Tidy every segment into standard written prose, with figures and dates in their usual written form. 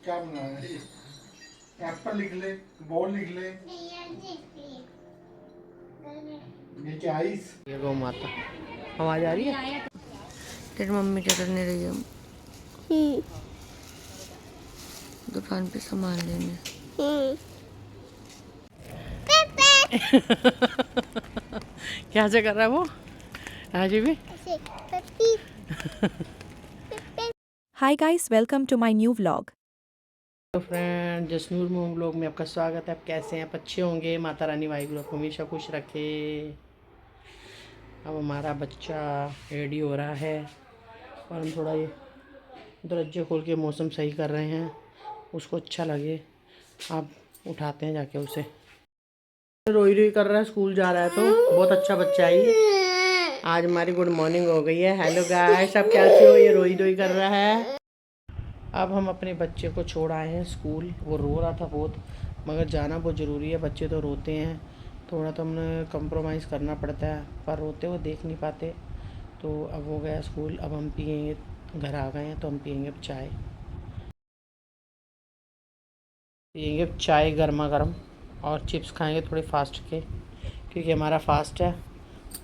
क्या बनाना है? एप्पल लिख ले, बॉल लिख ले, ये क्या आइस? ये गौ माता आवाज आ रही है। तेरी मम्मी क्या करने रही है? दुकान पे सामान लेने। क्या से कर रहा है वो? आज भी Hi guys, welcome to my new vlog. तो फ्रेंड जसनूर मोम ब्लॉग में आपका स्वागत है। आप कैसे हैं? आप अच्छे होंगे। माता रानी वाहिगुरु आपको हमेशा खुश रखे। अब हमारा बच्चा रेडी हो रहा है और हम थोड़ा ये दरवाजे खोल के मौसम सही कर रहे हैं, उसको अच्छा लगे। आप उठाते हैं जाके उसे। रोई रोई कर रहा है, स्कूल जा रहा है तो बहुत अच्छा बच्चा है ये। आज हमारी गुड मॉर्निंग हो गई है। हेलो गाइस, आप कैसे हो? ये रोई रोई कर रहा है। अब हम अपने बच्चे को छोड़ आए हैं स्कूल। वो रो रहा था बहुत, मगर जाना बहुत ज़रूरी है। बच्चे तो रोते हैं, थोड़ा तो हमें कंप्रोमाइज़ करना पड़ता है, पर रोते हुए देख नहीं पाते। तो अब हो गया स्कूल। अब हम पियेंगे, घर आ गए हैं तो हम पियेंगे चाय गर्मा गर्म, और चिप्स खाएंगे थोड़े फास्ट के, क्योंकि हमारा फास्ट है।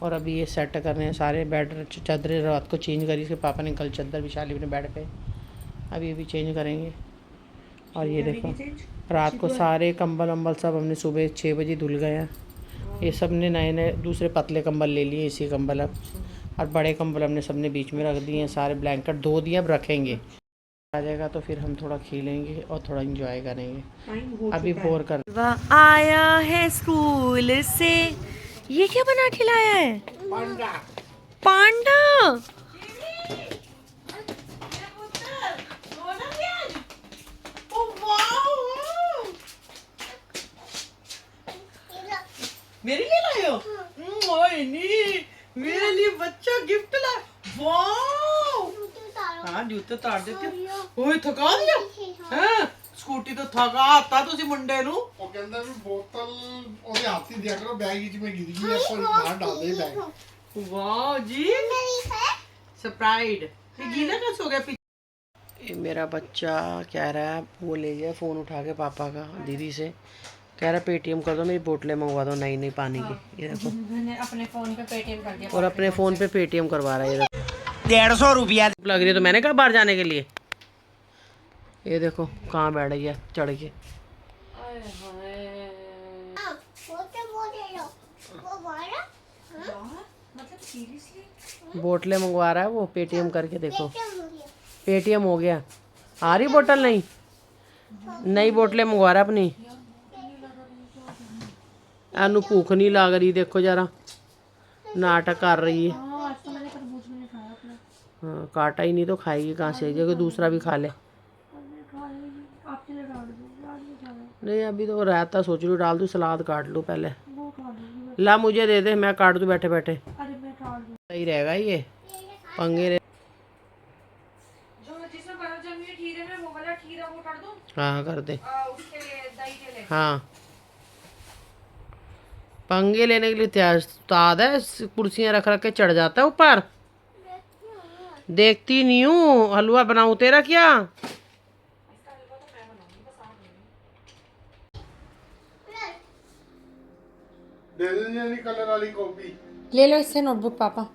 और अभी ये सेट करने हैं सारे बेड, चादरें रात को चेंज करी। इसके पापा ने कल चादर बिछा ली अपने बेड पे, अभी अभी चेंज करेंगे। और ये देखो, रात को सारे कंबल वम्बल सब हमने सुबह 6 बजे धुल गए हैं। ये सब ने नए नए दूसरे पतले कंबल ले लिए, इसी कंबल अब। और बड़े कंबल हमने सब ने बीच में रख दिए हैं। सारे ब्लैंकेट धो दिए, अब रखेंगे। आ जाएगा तो फिर हम थोड़ा खेलेंगे और थोड़ा इंजॉय करेंगे। अभी बोर कर वह आया है स्कूल से। ये क्या बना के लाया है? पांडा। पांडा। मेरे लिए लाए हो? मेरे लिए बच्चा गिफ्ट लाया। वाह! हाँ, जूते उतार देते। ओए थका दिया हैं? स्कूटी तो थकाता तुसी मुंडे नु। ਉਹ ਕਹਿੰਦਾ ਵੀ ਬੋਤਲ ਉਹਦੇ ਹੱਥ ਹੀ ਦਿਆ ਕਰੋ, ਬੈਗ ਵਿੱਚ ਮੈਂ ਗਿਰ ਗਈ ਹੈ, ਪਰ ਬਾਹਰ डाल दे बैग। वाह जी, सरप्राइज। ये गीला कैसे हो गया पीछे? ये मेरा बच्चा कह रहा है, वो ले गया फ़ोन उठा के पापा का दीदी से, कह रहा पेटीएम कर दो, मेरी बोतलें मंगवा दो नई नई पानी की। ये देखो, मैंने अपने फोन पे पेटीएम कर दिया। और अपने फ़ोन पे पेटीएम करवा रहा है। ये देखो 150 रुपया लग रही है, तो मैंने कहा बाहर जाने के लिए। ये देखो कहाँ बैठ गई है चढ़ के। बोतलें मंगवा रहा है वो, पेटीएम करके देखो। पेटीएम हो गया। आ रही बोतल? नहीं, नई बोतलें मंगवा रहा अपनी। एनू भूख नहीं लग रही, देखो जरा नाटक कर रही है। हाँ, काटा ही नहीं तो खाएगी कहाँ से, जो दूसरा भी खा ले। नहीं, अभी तो रहता, सोच रही डाल दूँ, सलाद काट लूँ पहले। ला मुझे दे दे, मैं काट दूँ बैठे बैठे। सही रहेगा ये, पंगे रहे। हाँ कर दे। हाँ, पंगे लेने के लिए तैयार उस्ताद है। कुर्सियाँ रख रख के चढ़ जाता है ऊपर। देखती नहीं हूँ, हलवा बनाऊँ तेरा क्या? दे देनी वाली कलर वाली कॉपी। ले लो इससे नोटबुक पापा।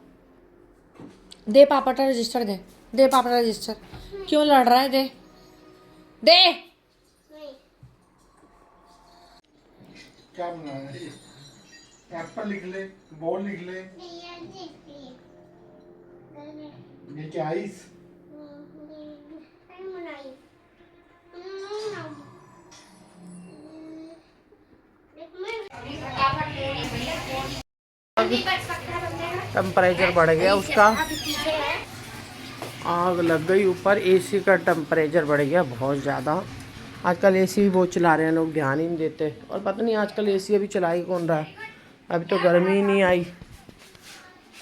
दे पापा का रजिस्टर दे। दे पापा का रजिस्टर। क्यों लड़ रहा है? दे दे। क्या बनाना है? एप्पल लिख ले, बॉल लिख ले, ये क्या आइस? टेम्परेचर बढ़ गया उसका, आग लग गई ऊपर। एसी का टेम्परेचर बढ़ गया बहुत ज़्यादा। आजकल एसी भी बहुत चला रहे हैं लोग, ध्यान ही नहीं देते। और पता नहीं आजकल एसी अभी चला ही कौन रहा है, अभी तो गर्मी ही नहीं आई।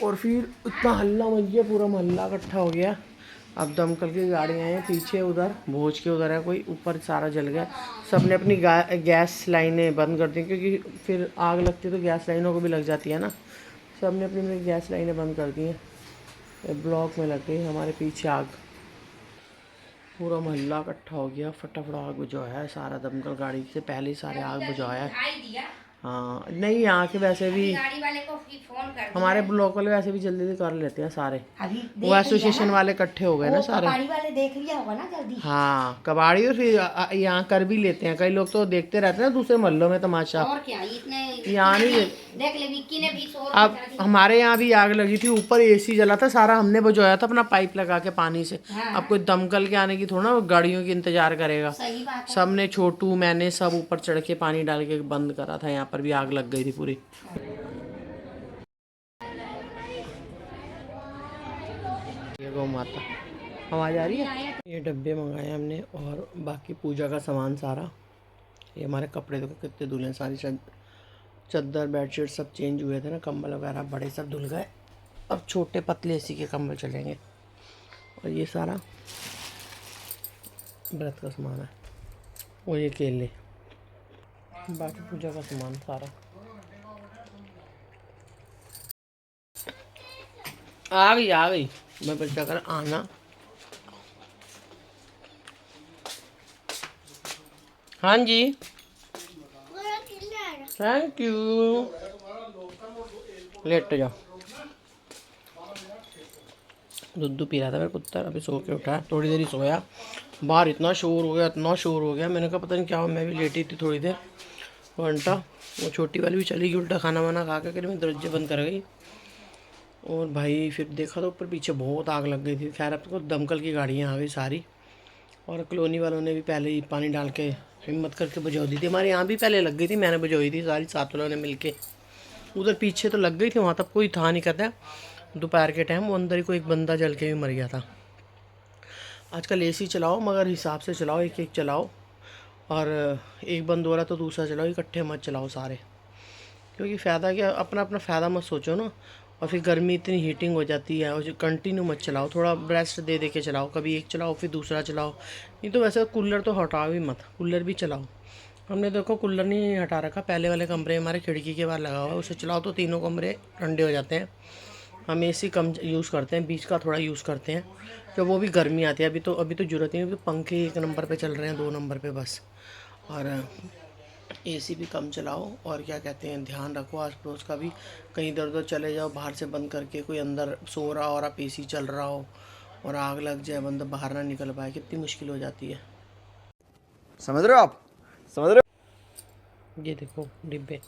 और फिर इतना हल्ला मच गया, पूरा मोहल्ला इकट्ठा हो गया। अब दमकल की गाड़ियाँ हैं पीछे, उधर भोज के उधर है कोई, ऊपर सारा जल गया। सबने अपनी गैस लाइनें बंद कर दी, क्योंकि फिर आग लगती तो गैस लाइनों को भी लग जाती है ना। सबने अपनी अपनी गैस लाइनें बंद कर दी हैं। ब्लॉक में लग गई हमारे पीछे आग। पूरा मोहल्ला इकट्ठा हो गया, फटाफट आग बुझाया है सारा, दमकल गाड़ी से पहले ही सारे आग बुझाया है। हाँ नहीं, यहाँ के वैसे भी गाड़ी वाले को फोन कर हमारे लोकल वैसे भी जल्दी कर लेते हैं सारे, वो एसोसिएशन वाले इकट्ठे हो गए ना सारे। कबाड़ी वाले देख लिया होगा ना जल्दी। हाँ कबाड़ी, और फिर यहाँ कर भी लेते हैं, कई लोग तो देखते रहते हैं ना दूसरे मोहल्लों में तमाशा। और क्या, इतने यहाँ नहीं देख ले, विक्की ने भी अब हमारे यहाँ भी आग लगी थी, ऊपर एसी जला था, सारा हमने बुझाया था अपना पाइप लगा के पानी से। अब कोई दमकल के आने की थोड़ा ना गाड़ियों की इंतजार करेगा। सही बात है। सबने, छोटू मैंने सब ऊपर चढ़ के पानी डाल के बंद करा था, यहाँ पर भी आग लग गई थी पूरी। ये गौ माता आवाज आ रही है। ये डब्बे मंगाए हमने और बाकी पूजा का सामान सारा। ये हमारे कपड़े देखो कितने धुले हैं, सारी चादर बेडशीट सब चेंज हुए थे ना, कंबल वगैरह बड़े सब धुल गए। अब छोटे पतले इसी के कंबल चलेंगे। और ये सारा व्रत का सामान है, और ये केले, बाकी पूजा का सामान सारा। आ गई मैं बच्चा कर आना। हाँ जी थैंक यू, लेट जाओ। दूध पी रहा था मेरा पुत्र, अभी सो के उठा, थोड़ी देर ही सोया। बाहर इतना शोर हो गया, मैंने कहा पता नहीं क्या हो, मैं भी लेटी थी थोड़ी देर, घंटा। वो छोटी वाली भी चली गई, उल्टा खाना वाना खा के मैं दरवाजे बंद कर गई। और भाई फिर देखा तो ऊपर पीछे बहुत आग लग गई थी। खैर अब तो दमकल की गाड़ियाँ आ गई सारी, और कॉलोनी वालों ने भी पहले ही पानी डाल के हिम्मत करके बुझा दी थी। हमारे यहाँ भी पहले लग गई थी, मैंने बुझाई थी सारी, 7 लोगों ने मिलके। उधर पीछे तो लग गई थी, वहाँ तक कोई था नहीं करता। दोपहर के टाइम वो अंदर ही कोई एक बंदा जल के भी मर गया था। आजकल एसी चलाओ मगर हिसाब से चलाओ, एक एक चलाओ, और एक बंद हो रहा तो दूसरा चलाओ, इकट्ठे मत चलाओ सारे, क्योंकि फ़ायदा क्या, अपना अपना फ़ायदा मत सोचो ना। और फिर गर्मी इतनी हीटिंग हो जाती है, और जो कंटिन्यू मत चलाओ, थोड़ा ब्रेस्ट दे के चलाओ, कभी एक चलाओ फिर दूसरा चलाओ। नहीं तो वैसे कूलर तो हटाओ ही मत, कूलर भी चलाओ। हमने देखो कूलर नहीं हटा रखा, पहले वाले कमरे हमारे खिड़की के बाहर लगा हुआ है, उसे चलाओ तो तीनों कमरे ठंडे हो जाते हैं। हम एसी कम यूज़ करते हैं, बीच का थोड़ा यूज़ करते हैं, जब वो भी गर्मी आती है। अभी तो ज़रूरत नहीं है, अभी पंखे 1 नंबर पे चल रहे हैं, 2 नंबर पे बस। और एसी भी कम चलाओ, और क्या कहते हैं, ध्यान रखो आस पड़ोस का भी। कहीं इधर उधर चले जाओ बाहर से बंद करके, कोई अंदर सो रहा हो और आप एसी चल रहा हो और आग लग जाए, बंदा बाहर ना निकल पाए, कितनी मुश्किल हो जाती है। समझ रहे हो आप, समझ रहे हो। ये देखो डिब्बे,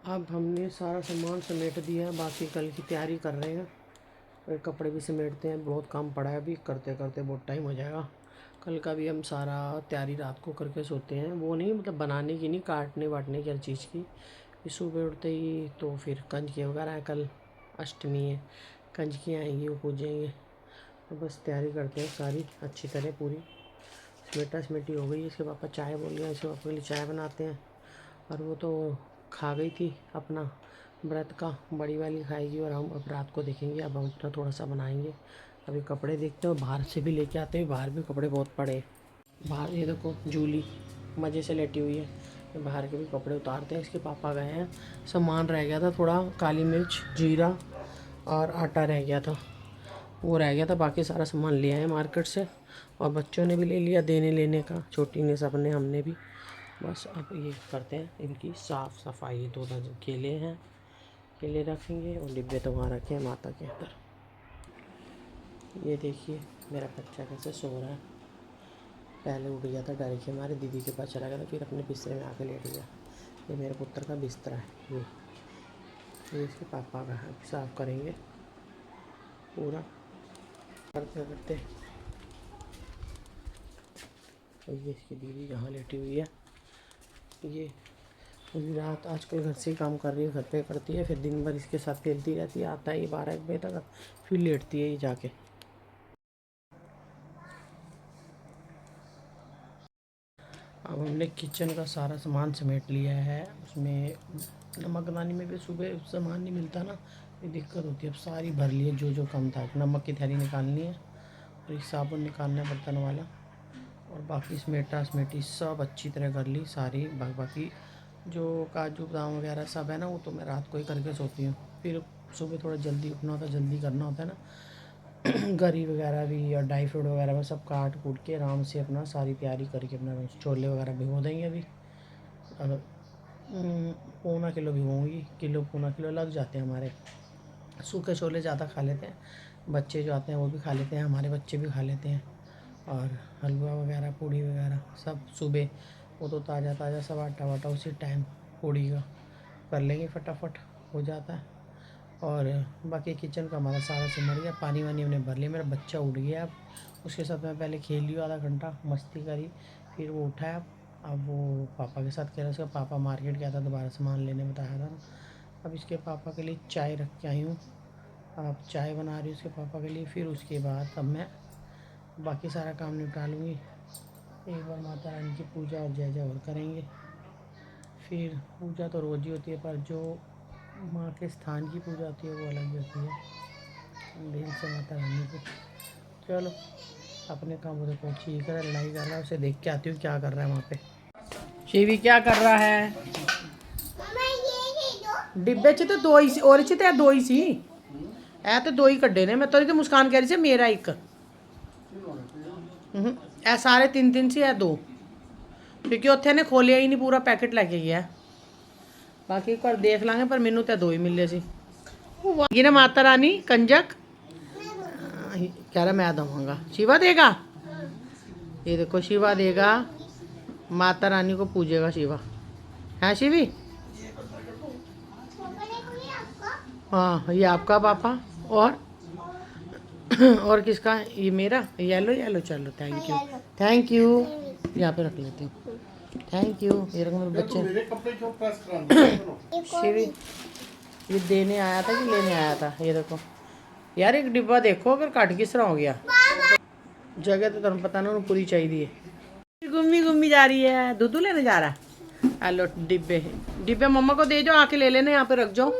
अब हमने सारा सामान समेट दिया है, बाकी कल की तैयारी कर रहे हैं। और कपड़े भी समेटते हैं, बहुत काम पड़ा है, अभी करते करते बहुत टाइम हो जाएगा। कल का भी हम सारा तैयारी रात को करके सोते हैं, वो नहीं मतलब बनाने की नहीं, काटने वाटने की हर चीज़ की। फिर सुबह उठते ही तो फिर कंजकी वगैरह है, कल अष्टमी है, कंजकी आएंगी, वो पूजेंगे। तो बस तैयारी करते हैं सारी अच्छी तरह पूरी। समेटा समेटी हो गई। इसके पापा चाय बोल गया, इसके पापा के लिए चाय बनाते हैं। और वो तो खा गई थी अपना व्रत का, बड़ी वाली खाएगी, और हम अब रात को देखेंगे, अब हम अपना थोड़ा सा बनाएंगे। अभी कपड़े देखते हैं, बाहर से भी लेके आते हैं, बाहर भी कपड़े बहुत पड़े हैं। बाहर ये देखो जूली मज़े से लेटी हुई है, बाहर के भी कपड़े उतारते हैं। इसके पापा गए हैं, सामान रह गया था थोड़ा, काली मिर्च, जीरा और आटा रह गया था, वो रह गया था, बाकी सारा सामान ले आए मार्केट से। और बच्चों ने भी ले लिया देने लेने का, छोटी ने, सबने, हमने भी। बस अब ये करते हैं इनकी साफ़ सफाई। 2 दर्जन केले हैं, केले रखेंगे, और डिब्बे तो वहाँ रखे हैं माता के अंदर। ये देखिए मेरा बच्चा कैसे सो रहा है, पहले उठ गया था डर के, हमारे दीदी के पास चला गया था, फिर अपने बिस्तर में आके लेट गया। ये मेरे पुत्र का बिस्तर है, ये इसके पापा का है। साफ़ करेंगे पूरा करते करते। और ये इसकी दीदी जहाँ लेटी हुई है, ये पूरी रात आजकल घर से ही काम कर रही है, घर पे करती है, फिर दिन भर इसके साथ खेलती रहती है। आता है ये 12-1 बजे तक, फिर लेटती है ये जाके। अब हमने किचन का सारा सामान समेट लिया है, उसमें नमकदानी में भी सुबह सामान नहीं मिलता ना, ये दिक्कत होती है। अब सारी भर ली है, जो जो कम था। नमक की थैली निकालनी है, और एक साबुन निकालना है बर्तन वाला, और बाकी समेटा समेटी सब अच्छी तरह कर ली सारी। बाकी जो काजू बादाम वगैरह सब है ना, वो तो मैं रात को ही करके सोती हूँ। फिर सुबह थोड़ा जल्दी उठना होता है, जल्दी करना होता है ना। गरी वगैरह भी और ड्राई फ्रूट वगैरह में सब काट कूट के आराम से अपना सारी तैयारी करके अपना छोले वगैरह भिगो देंगे अभी। और पौना किलो भिगोऊँगी, किलो पौना किलो लग जाते हैं हमारे। सूखे छोले ज़्यादा खा लेते हैं बच्चे, जो आते हैं वो भी खा लेते हैं, हमारे बच्चे भी खा लेते हैं। और हलवा वगैरह पूड़ी वगैरह सब सुबह वो तो ताज़ा ताज़ा सब आटा वाटा उसी टाइम पूड़ी का कर लेंगे, फटाफट हो जाता है। और बाकी किचन का हमारा सारा सिमट गया, पानी वानी हमने भर लिया। मेरा बच्चा उठ गया, अब उसके साथ मैं पहले खेल लिया आधा घंटा, मस्ती करी, फिर वो उठा है। अब वो पापा के साथ खेल रहा है। उसका पापा मार्केट गया था दोबारा सामान लेने, बताया था ना। अब इसके पापा के लिए चाय रख के आई हूँ, अब चाय बना रही हूँ उसके पापा के लिए। फिर उसके बाद अब मैं बाकी सारा काम निपटा लूँगी। एक बार माता रानी की पूजा और जय जय और करेंगे। फिर पूजा तो रोज़ ही होती है, पर जो माँ के स्थान की पूजा होती है वो अलग ही होती है, दिल से माता रानी को। चलो अपने काम उधर पहुँची ही कर, लड़ाई कर रहा है, उसे देख के आती हूँ क्या कर रहा है वहाँ पे। शिवी क्या कर रहा है? डिब्बे च तो दो ही सी और च दो ही सी, ऐ तो दो ही कड्डे ने। मैं तो मुस्कान कह रही थी मेरा एक, ऐ सारे तीन तीन सी है दो, क्योंकि उत्थे ने खोलिया ही नहीं, पूरा पैकेट लेके गया। बाकी एक बार देख लांगे, पर मैनू तो दो ही मिले सी। ये ना माता रानी कंजक कह रहा मैं दूंगा, शिवा देगा। ये देखो शिवा देगा, माता रानी को पूजेगा शिवा, है शिवी? हाँ ये आपका पापा, और किसका? ये मेरा येलो येलो। चलो थैंक यू, थैंक यू। यहाँ पे रख लेती हूँ, थैंक यू। ये रखो मेरे बच्चे। मेरे कपड़े क्यों प्रेस कराने? शिवी ये देने आया था कि लेने आया था? ये देखो यार, एक डिब्बा देखो अगर कट किस तरह हो गया। जगह तो तुम्हें पता ना उन्हें पूरी चाहिए। गुम्मी गुम्मी जा रही है, दूध लेने जा रहा है। हेलो डिब्बे, डिब्बे मम्मा को दे जाओ, आके ले लेना, यहाँ पे रख जाओ।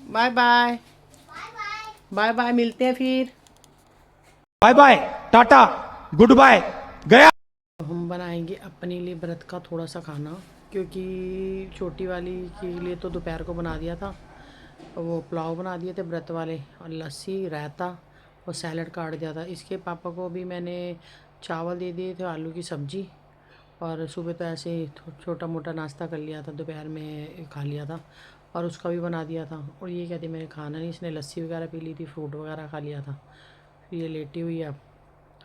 बाय बाय, बाय बाय, मिलते हैं फिर। Bye bye, tata, goodbye, गया। हम बनाएंगे अपने लिए व्रत का थोड़ा सा खाना, क्योंकि छोटी वाली के लिए तो दोपहर को बना दिया था, वो पुलाव बना दिए थे व्रत वाले, और लस्सी, रायता और सैलड काट दिया था। इसके पापा को भी मैंने चावल दे दिए थे, आलू की सब्ज़ी, और सुबह तो ऐसे ही छोटा मोटा नाश्ता कर लिया था, दोपहर में खा लिया था, और उसका भी बना दिया था। और ये कहती मैंने खाना नहीं, इसने लस्सी वगैरह पी ली थी, फ्रूट वगैरह खा लिया था। फिर ये लेटी हुई है।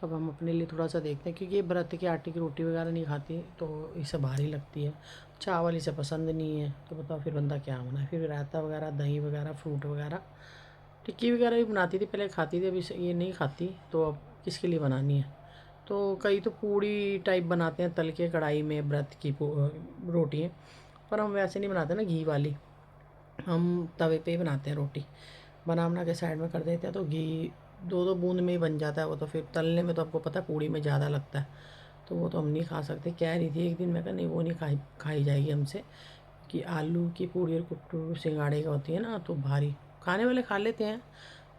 अब हम अपने लिए थोड़ा सा देखते हैं, क्योंकि ये व्रत के आटे की रोटी वगैरह नहीं खाती, तो इसे भारी लगती है, चावल इसे पसंद नहीं है। तो बताओ फिर बंदा क्या बनाए? फिर रायता वगैरह, दही वगैरह, फ्रूट वगैरह, टिक्की वगैरह भी बनाती थी पहले, खाती थी, अभी ये नहीं खाती, तो अब किसके लिए बनानी है? तो कई तो पूड़ी टाइप बनाते हैं तल के कढ़ाई में व्रत की रोटी, पर हम वैसे नहीं बनाते ना घी वाली, हम तवे पे ही बनाते हैं रोटी, बना के साइड में कर देते हैं, तो घी दो दो बूंद में ही बन जाता है वो। तो फिर तलने में तो आपको पता है पूड़ी में ज़्यादा लगता है, तो वो तो हम नहीं खा सकते। कह रही थी एक दिन, मैं कहा नहीं वो नहीं खाई जाएगी हमसे, कि आलू की पूड़ी और कुट्टू सिंगाड़े का होती है ना, तो भारी खाने वाले खा लेते हैं,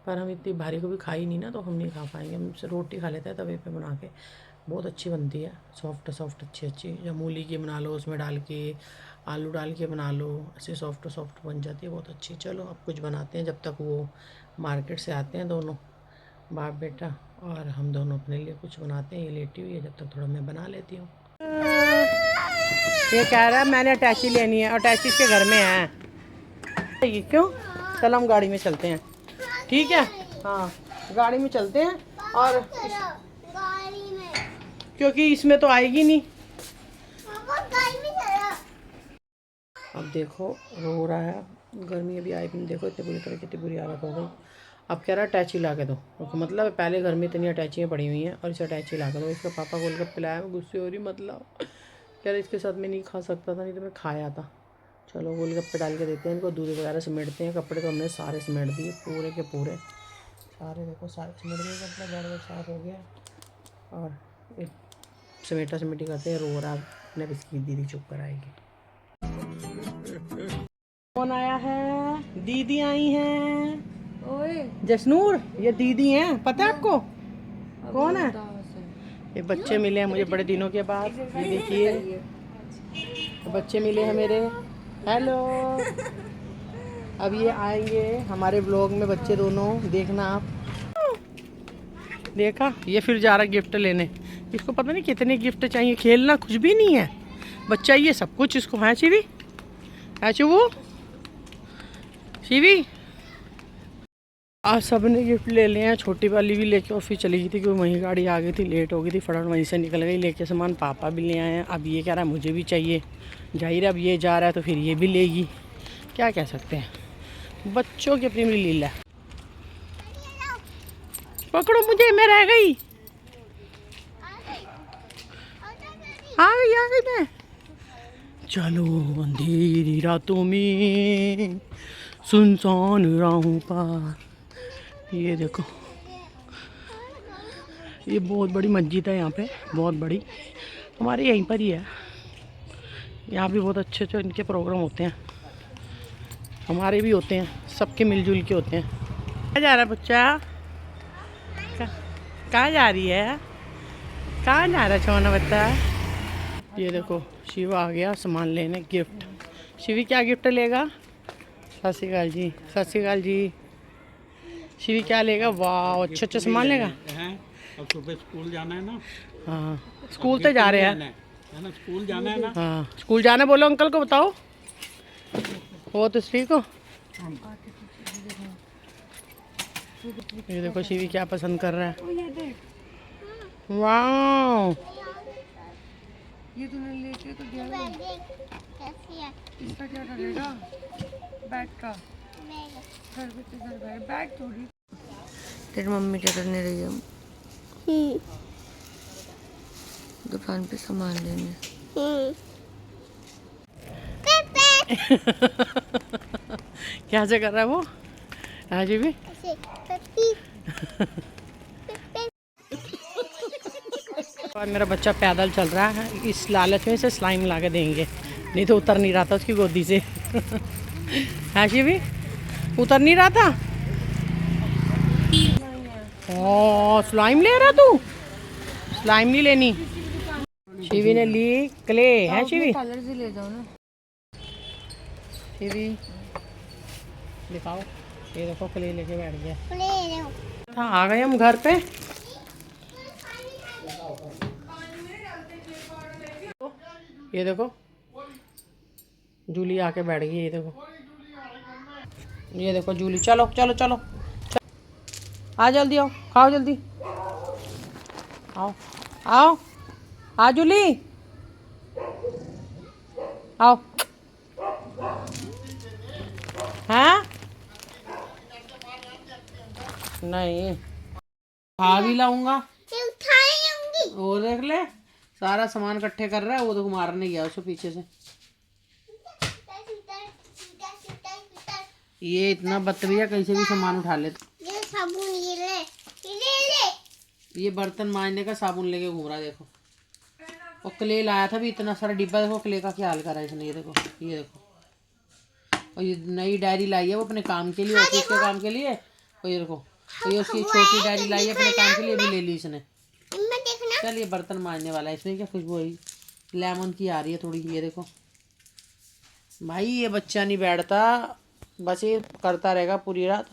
पर हम इतनी भारी को भी खाई नहीं ना, तो हम नहीं खा पाएंगे। हम रोटी खा लेते हैं तवे पे बना के, बहुत अच्छी बनती है, सॉफ्ट सॉफ्ट अच्छी। या मूली की बना लो, उसमें डाल के आलू डाल के बना लो, ऐसे सॉफ्ट सॉफ्ट बन जाती है, बहुत अच्छी। चलो अब कुछ बनाते हैं, जब तक वो मार्केट से आते हैं दोनों बाप बेटा, और हम दोनों अपने लिए कुछ बनाते हैं। ये लेटी हुई है, जब तक थोड़ा मैं बना लेती हूँ। ये कह रहा है मैंने अटैची लेनी है, अटैची इसके घर में है। ये क्यों? चल हम गाड़ी में चलते हैं, ठीक है? हाँ गाड़ी में चलते हैं, और गाड़ी में, क्योंकि इसमें तो आएगी नहीं। अब देखो रो रहा है, गर्मी अभी आई भी, देखो इतनी बुरी तरह कितनी बुरी हालत हो गई। अब कह रहा है अटैची ला के दो, तो मतलब पहले घर में इतनी अटैचियाँ पड़ी हुई हैं, और इसे अटैची ला के दो। इसका पापा गोलगप्पे लाया, मैं गुस्से हो रही, मतलब कह रहा इसके साथ मैं नहीं खा सकता था, नहीं तो मैं खाया था। चलो गोलगप्पे डाल के देते हैं इनको, दूध वगैरह समेटते हैं। कपड़े तो हमने सारे समेट दिए, पूरे के पूरे सारे, देखो सारे समेट दिए कपड़े, बेड साफ हो गया। और एक समेटा समेटी करते हैं, रो रहा अपने बिस्की, दीदी चुप कर आएगी। कौन आया है? दीदी आई हैं। ओए जसनूर, ये दीदी हैं, पता है आपको कौन है? ये बच्चे मिले हैं मुझे बड़े दिनों के बाद। ये देखिए तो बच्चे मिले हैं मेरे। हेलो। अब ये आएंगे हमारे व्लॉग में बच्चे दोनों, देखना आप। देखा, ये फिर जा रहा गिफ्ट लेने। इसको पता नहीं कितने गिफ्ट चाहिए, खेलना कुछ भी नहीं है, बच्चा ये सब कुछ इसको। है शिवी, है वो शिवी। आज सब ने गिफ्ट ले लिए हैं, छोटी वाली भी लेके ऑफिस चली गई थी क्योंकि वहीं गाड़ी आ गई थी, लेट हो गई थी, फटाफट वहीं से निकल गई लेके सामान। पापा भी ले आए हैं। अब ये कह रहा है मुझे भी चाहिए, जाहिर है अब ये जा रहा है तो फिर ये भी लेगी, क्या कह सकते हैं, बच्चों की अपनी लीला। पकड़ो मुझे, मैं रह गई, आ गई मैं। चलो अंधेरी रातों में सुनसान राहों पर। ये देखो, ये बहुत बड़ी मस्जिद है यहाँ पे, बहुत बड़ी, हमारे यहीं पर ही है। यहाँ भी बहुत अच्छे अच्छे इनके प्रोग्राम होते हैं, हमारे भी होते हैं, सबके मिलजुल के होते हैं। कहाँ जा रहा है बच्चा, कहाँ जा रही है, कहाँ जा रहा है छोना बच्चा। ये देखो शिव आ गया सामान लेने, गिफ्ट। शिवी क्या गिफ्ट लेगा। सत श्री अकाल जी, सत श्री अकाल जी। शिवी क्या लेगा, वाह अच्छा अच्छा सामान लेगा। अब सुबह स्कूल जाना है ना। हाँ स्कूल तो जा रहे हैं, है ना, स्कूल जाना है ना। हाँ स्कूल जाना, बोलो अंकल को बताओ, वो तो श्री को। ये देखो शिवी क्या पसंद कर रहा है, वाह। ये तूने लेके तो दिया, कैसी है इसका क्या करेगा, बैग का बैग घर पे किधर गए, बैग थोड़ी। तेरी मम्मी क्या करने रही है, दुकान पे सामान लेने। क्या से कर रहा है वो, हाँ जी भी। ऐसे पप्पी और मेरा बच्चा पैदल चल रहा है, इस लालच में से स्लाइम ला के देंगे, नहीं तो उतर नहीं रहा था उसकी गोदी से। हाँ जी भी, उतर नहीं रहा था। ओ स्लाइम ले रहा तू, स्लाइम नहीं लेनी। शिवी ने ली क्ले, है शिवी। कलर से ले जाओ ना। शिवी दिखाओ, ये देखो क्ले लेके बैठ गया। ले लो हाँ आ गए हम घर पे। ये देखो जूली आके बैठ गई, ये देखो, ये देखो जूली। चलो चलो चलो, आ जल्दी आओ, खाओ जल्दी, आओ आओ, आ जूली आओ। हाँ नहीं, खा भी लाऊंगा। ये उठाएंगी वो देख ले, सारा सामान इकट्ठे कर रहा है, वो तो मारने गया उसको पीछे से। ये इतना बदतमीज, कहीं से भी सामान उठा लेता। ये साबुन ये ले ये बर्तन मांजने का साबुन लेके घूम रहा है, देखो। और क्ले लाया था भी इतना सारा डिब्बा, देखो क्ले का क्या हाल करा है इसने। ये देखो, ये देखो। और ये नई डायरी लाई है वो अपने काम के लिए, ऑफिस के काम के लिए। और ये देखो, और ये उसकी छोटी डायरी लाई है अपने काम के लिए, भी ले ली इसने। मैं देखना चल ये बर्तन मांजने वाला है, इसमें क्या खुशबू आई, लेमन की आ रही है थोड़ी। ये देखो भाई, ये बच्चा नहीं बैठता, बस ये करता रहेगा पूरी रात।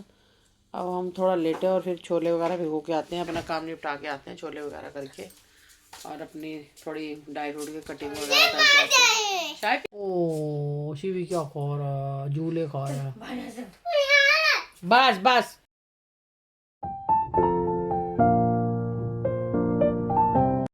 अब हम थोड़ा लेटे और फिर छोले वगैरह भिगो के आते हैं, अपना काम निपटा के आते हैं, छोले वगैरह करके, और अपनी थोड़ी ड्राई फ्रूट की कटिंग वगैरह करके आते हैं। चाय ओ शिवी क्या खा रहा है, झूले खा रहा है। बस बस